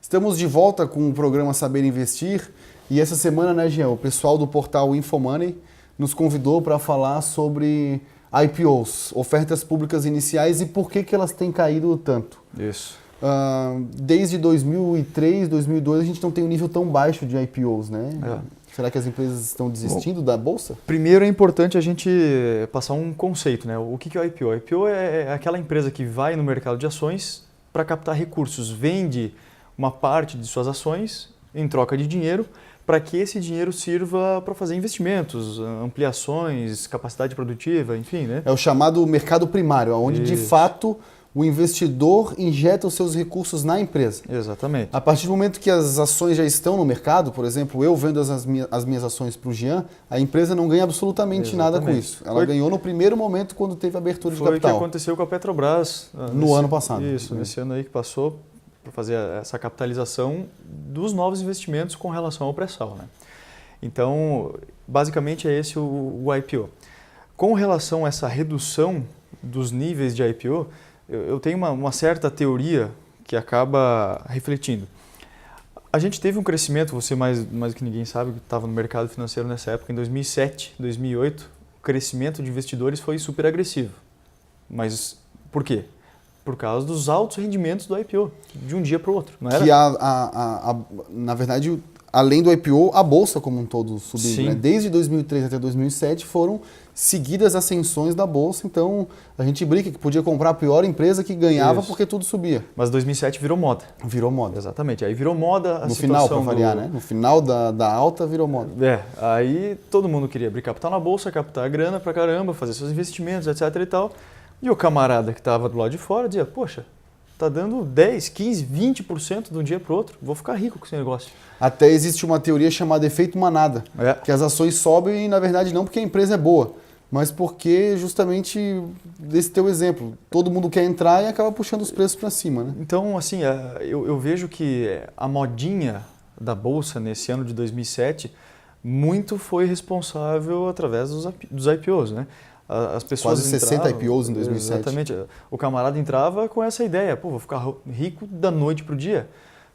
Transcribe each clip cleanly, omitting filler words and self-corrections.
Estamos de volta com o programa Saber Investir e essa semana, né, Jean, o pessoal do portal InfoMoney nos convidou para falar sobre IPOs, ofertas públicas iniciais, e por que elas têm caído tanto. Isso. Desde 2003, 2002, a gente não tem um nível tão baixo de IPOs, né? Será que as empresas estão desistindo da Bolsa? Primeiro é importante a gente passar um conceito, né? O que é o IPO? O IPO é aquela empresa que vai no mercado de ações para captar recursos, vende uma parte de suas ações em troca de dinheiro, para que esse dinheiro sirva para fazer investimentos, ampliações, capacidade produtiva, enfim, né? É o chamado mercado primário, onde de fato o investidor injeta os seus recursos na empresa. Exatamente. A partir do momento que as ações já estão no mercado, por exemplo, eu vendo as minhas ações para o Jean, a empresa não ganha absolutamente nada com isso. Ela ganhou no primeiro momento quando teve abertura de capital. Foi o que aconteceu com a Petrobras. No ano passado. Isso, nesse ano aí que passou, para fazer essa capitalização dos novos investimentos com relação ao pré-sal, né? Então, basicamente é esse o IPO. Com relação a essa redução dos níveis de IPO, eu tenho uma certa teoria que acaba refletindo. A gente teve um crescimento, você mais do que ninguém sabe, que estava no mercado financeiro nessa época, em 2007, 2008, o crescimento de investidores foi super agressivo. Mas por quê? Por causa dos altos rendimentos do IPO, de um dia para o outro, não era? Que na verdade, além do IPO, a Bolsa como um todo subiu, né? Desde 2003 até 2007 foram seguidas ascensões da Bolsa, então a gente brinca que podia comprar a pior empresa que ganhava porque tudo subia. Mas 2007 virou moda. Virou moda. Exatamente, aí virou moda a no final, para variar, né? No final da alta virou moda. Aí todo mundo queria abrir capital na Bolsa, captar a grana pra caramba, fazer seus investimentos, etc e tal. E o camarada que estava do lado de fora dizia, poxa, tá dando 10, 15, 20% de um dia para o outro, vou ficar rico com esse negócio. Até existe uma teoria chamada efeito manada, que as ações sobem e, na verdade, não porque a empresa é boa, mas porque justamente desse teu exemplo, todo mundo quer entrar e acaba puxando os preços para cima, né? Então, assim, eu vejo que a modinha da Bolsa nesse ano de 2007 muito foi responsável através dos IPOs, né? As pessoas quase 60 IPOs em 2007. Exatamente. O camarada entrava com essa ideia, vou ficar rico da noite para o dia.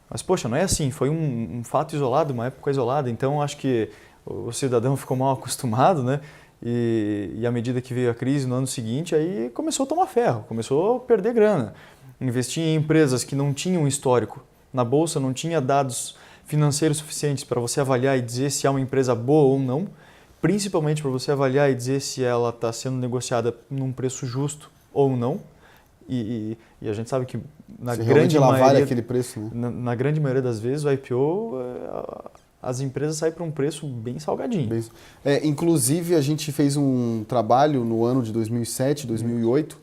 Mas, poxa, não é assim, foi um fato isolado, uma época isolada, então acho que o cidadão ficou mal acostumado, né? E à medida que veio a crise no ano seguinte, aí começou a tomar ferro, começou a perder grana. Investir em empresas que não tinham histórico. Na Bolsa não tinha dados financeiros suficientes para você avaliar e dizer se é uma empresa boa ou não, principalmente para você avaliar e dizer se ela está sendo negociada num preço justo ou não. E a gente sabe que na grande maioria, vale aquele preço, né? na grande maioria das vezes o IPO, as empresas saem para um preço bem salgadinho. Inclusive a gente fez um trabalho no ano de 2007, 2008,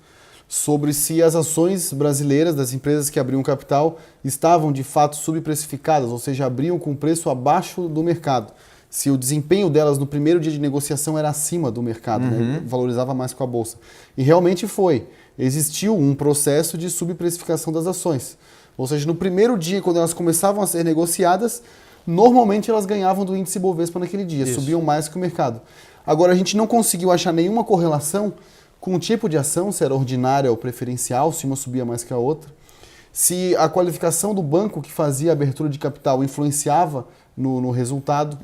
sobre se as ações brasileiras das empresas que abriam capital estavam de fato subprecificadas, ou seja, abriam com preço abaixo do mercado. Se o desempenho delas no primeiro dia de negociação era acima do mercado, né? Valorizava mais com a Bolsa. E realmente foi. Existiu um processo de subprecificação das ações. Ou seja, no primeiro dia, quando elas começavam a ser negociadas, normalmente elas ganhavam do índice Bovespa naquele dia, subiam mais que o mercado. Agora, a gente não conseguiu achar nenhuma correlação com o tipo de ação, se era ordinária ou preferencial, se uma subia mais que a outra. Se a qualificação do banco que fazia a abertura de capital influenciava no resultado,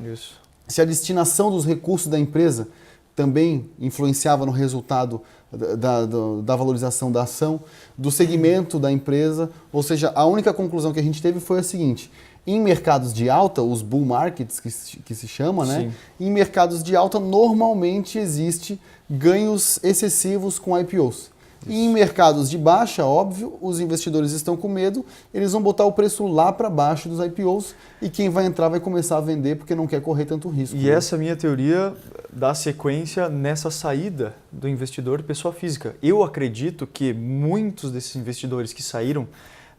se a destinação dos recursos da empresa também influenciava no resultado da valorização da ação, do segmento da empresa. Ou seja, a única conclusão que a gente teve foi a seguinte: em mercados de alta, os bull markets que se chama, né? Em mercados de alta normalmente existe ganhos excessivos com IPOs. E em mercados de baixa, óbvio, os investidores estão com medo, eles vão botar o preço lá para baixo dos IPOs e quem vai entrar vai começar a vender porque não quer correr tanto risco. E essa minha teoria dá sequência nessa saída do investidor pessoa física. Eu acredito que muitos desses investidores que saíram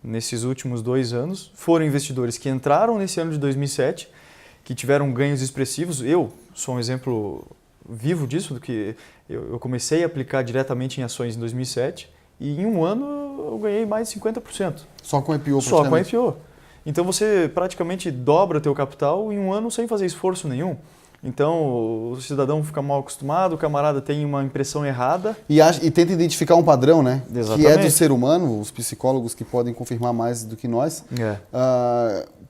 nesses últimos 2 anos foram investidores que entraram nesse ano de 2007, que tiveram ganhos expressivos. Eu sou um exemplo vivo disso, do que eu comecei a aplicar diretamente em ações em 2007 e em um ano eu ganhei mais de 50%. Só com IPO? Só com IPO. Então você praticamente dobra o teu capital em um ano sem fazer esforço nenhum. Então, o cidadão fica mal acostumado, o camarada tem uma impressão errada. E tenta identificar um padrão, né? Exatamente. Que é do ser humano, os psicólogos que podem confirmar mais do que nós.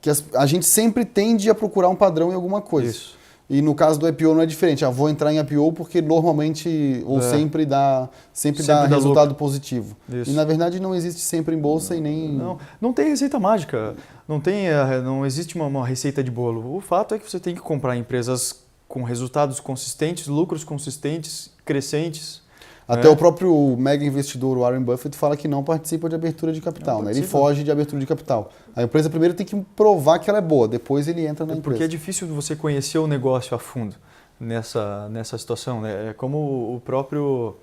Que a gente sempre tende a procurar um padrão em alguma coisa. Isso. E no caso do IPO não é diferente. Vou entrar em IPO porque normalmente ou sempre dá resultado positivo. Isso. E na verdade não existe sempre em bolsa e nem... Não tem receita mágica. Não existe uma receita de bolo. O fato é que você tem que comprar empresas com resultados consistentes, lucros consistentes, crescentes. Até o próprio mega investidor Warren Buffett fala que não participa de abertura de capital, né? Ele foge de abertura de capital. A empresa primeiro tem que provar que ela é boa, depois ele entra na empresa. Porque é difícil você conhecer o negócio a fundo nessa situação, né? É como o próprio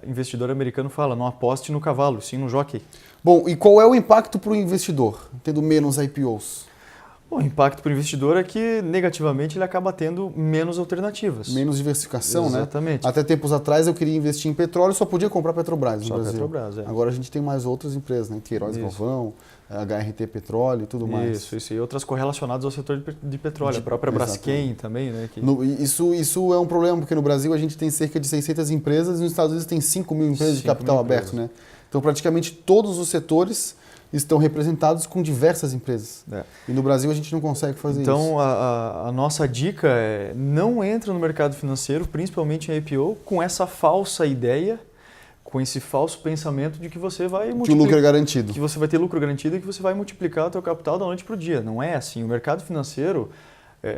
investidor americano fala, não aposte no cavalo, sim no jockey. Bom, e qual é o impacto para o investidor, tendo menos IPOs? O impacto para o investidor é que, negativamente, ele acaba tendo menos alternativas. Menos diversificação, né? Exatamente. Até tempos atrás eu queria investir em petróleo e só podia comprar Petrobras no Brasil. Petrobras, Agora a gente tem mais outras empresas, né? Queiroz Galvão, HRT Petróleo e tudo mais. Isso. E outras correlacionadas ao setor de petróleo. A própria Braskem também, né? Isso é um problema, porque no Brasil a gente tem cerca de 600 empresas e nos Estados Unidos tem 5 mil empresas de capital aberto, né? Então praticamente todos os setores estão representados com diversas empresas. E no Brasil a gente não consegue fazer isso. Então a nossa dica é não entra no mercado financeiro, principalmente em IPO, com essa falsa ideia, com esse falso pensamento de que você vai multiplicar. Que o lucro é garantido. Que você vai ter lucro garantido e que você vai multiplicar o teu capital da noite para o dia. Não é assim. O mercado financeiro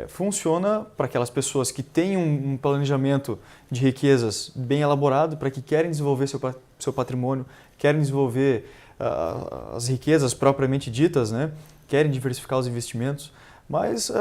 funciona para aquelas pessoas que têm um planejamento de riquezas bem elaborado, para que querem desenvolver seu patrimônio, querem desenvolver as riquezas propriamente ditas, né? Querem diversificar os investimentos, mas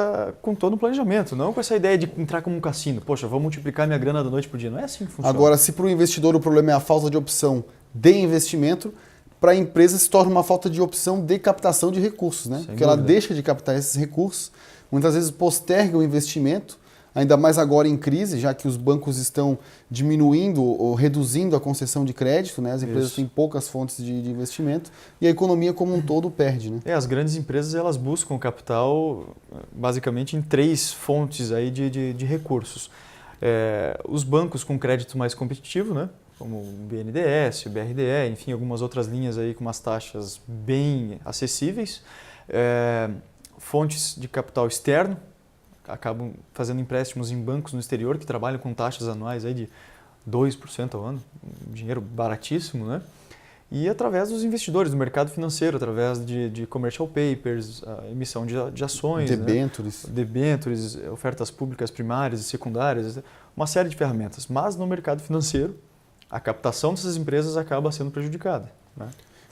com todo o planejamento, não com essa ideia de entrar como um cassino. Poxa, vou multiplicar minha grana da noite para o dia. Não é assim que funciona. Agora, se para o investidor o problema é a falta de opção de investimento, para a empresa se torna uma falta de opção de captação de recursos, né? Porque ela deixa de captar esses recursos, muitas vezes posterga o investimento, ainda mais agora em crise, já que os bancos estão diminuindo ou reduzindo a concessão de crédito, né? As empresas têm poucas fontes de investimento e a economia como um todo perde, né? As grandes empresas elas buscam capital basicamente em 3 fontes aí de recursos. Os bancos com crédito mais competitivo, né? Como o BNDES, o BRDE, enfim, algumas outras linhas aí com umas taxas bem acessíveis. Fontes de capital externo, acabam fazendo empréstimos em bancos no exterior que trabalham com taxas anuais aí de 2% ao ano, um dinheiro baratíssimo, né? E através dos investidores do mercado financeiro, através de commercial papers, a emissão de ações, debêntures, né? Debêntures, ofertas públicas primárias e secundárias, uma série de ferramentas. Mas no mercado financeiro, a captação dessas empresas acaba sendo prejudicada, né?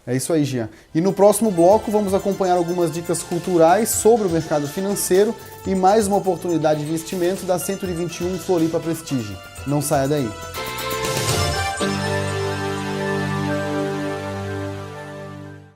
É isso aí, Jean. E no próximo bloco vamos acompanhar algumas dicas culturais sobre o mercado financeiro e mais uma oportunidade de investimento da 121 Floripa Prestige. Não saia daí.